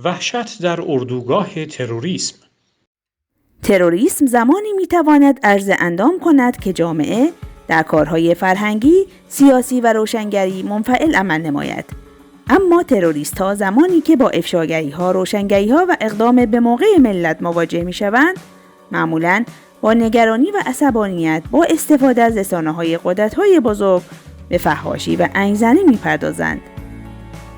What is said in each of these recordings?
وحشت در اردوگاه تروریسم. تروریسم زمانی میتواند عرض اندام کند که جامعه در کارهای فرهنگی، سیاسی و روشنگری منفعل عمل نماید. اما تروریست‌ها زمانی که با افشاگری‌ها، روشنگری‌ها و اقدام به موقع ملت مواجه می‌شوند، معمولاً با نگرانی و عصبانیت با استفاده از رسانه‌های قدرت‌های بزرگ به فحاشی و انگ‌زنی می‌پردازند.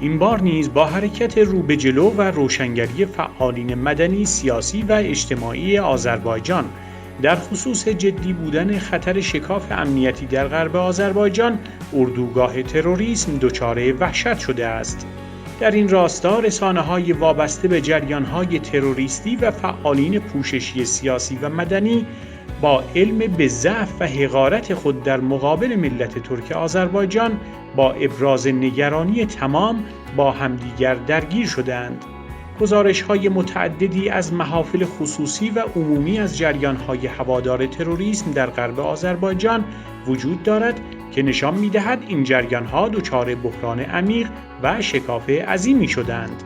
این بار نیز با حرکت رو به جلو و روشنگری فعالین مدنی، سیاسی و اجتماعی آذربایجان در خصوص جدی بودن خطر شکاف امنیتی در غرب آذربایجان، اردوگاه تروریسم دچار وحشت شده است. در این راستا رسانه‌های وابسته به جریان‌های تروریستی و فعالین پوششی سیاسی و مدنی با علم به ضعف و حقارت خود در مقابل ملت ترک آذربایجان با ابراز نگرانی تمام با همدیگر درگیر شدند. گزارش‌های متعددی از محافل خصوصی و عمومی از جریان‌های هوادار تروریسم در غرب آذربایجان وجود دارد که نشان می‌دهد این جریان‌ها دچار بحران عمیق و شکاف عظیمی شدند.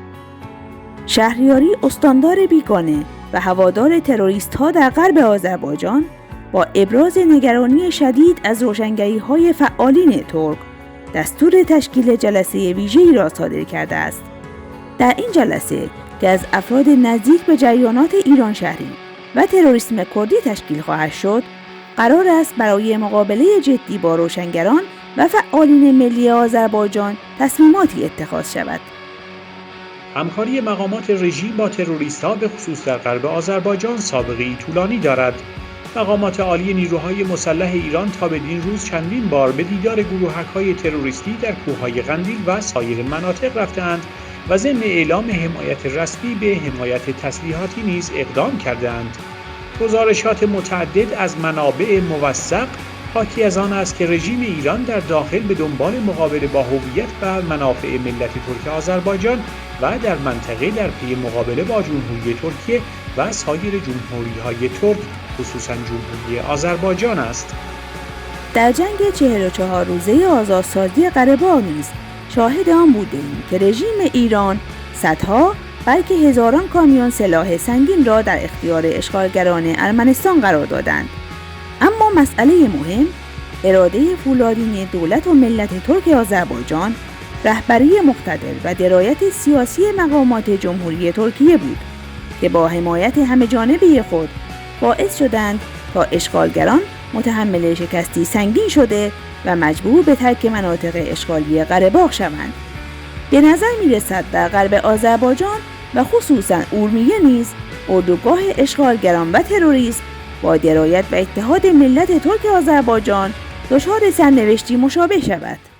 شهریاری استاندار بیگانه و هوادار تروریست‌ها در غرب آذربایجان با ابراز نگرانی شدید از روشنگری‌های فعالین ترک دستور تشکیل جلسه ویژه‌ای را صادر کرده است. در این جلسه که از افراد نزدیک به جریانات ایران شهری و تروریسم کردی تشکیل خواهد شد، قرار است برای مقابله جدی با روشنگران و فعالین ملی آذربایجان تصمیماتی اتخاذ شود. همکاری مقامات رژیم با تروریست‌ها به خصوص در غرب آذربایجان سابقه‌ای طولانی دارد. مقامات عالی نیروهای مسلح ایران تا بدین روز چندین بار به دیدار گروهک‌های تروریستی در کوههای قندیل و سایر مناطق رفتند و ضمن اعلام حمایت رسمی به حمایت تسلیحاتی نیز اقدام کردند. گزارشات متعدد از منابع موثق حاکی از آن است که رژیم ایران در داخل به دنبال مقابله با هویت و منافع ملت ترک آذربایجان و در منطقه در پی مقابله با جمهوری ترکیه و سایر جمهوری‌های ترک، خصوصاً جمهوری آذربایجان است. در جنگ 44 روزه آزادسازی قره باغ نیز شاهد آن بودیم که رژیم ایران صدها بلکه هزاران کامیون سلاح سنگین را در اختیار اشغالگران ارمنستان قرار دادند. اما مسئله مهم اراده فولادین دولت و ملت ترک آذربایجان، رهبری مقتدر و درایت سیاسی مقامات جمهوری ترکیه بود که با حمایت همه‌جانبه خود باعث شدند تا اشغالگران متحمل شکستی سنگین شده و مجبور به ترک مناطق اشغالی قره باغ شوند. به نظر می‌رسد در غرب آذربایجان و خصوصاً اورمیه نیز اردوگاه اشغالگران و تروریسم با درایت و اتحاد ملت ترک آذربایجان دچار سرنوشتی مشابه شود.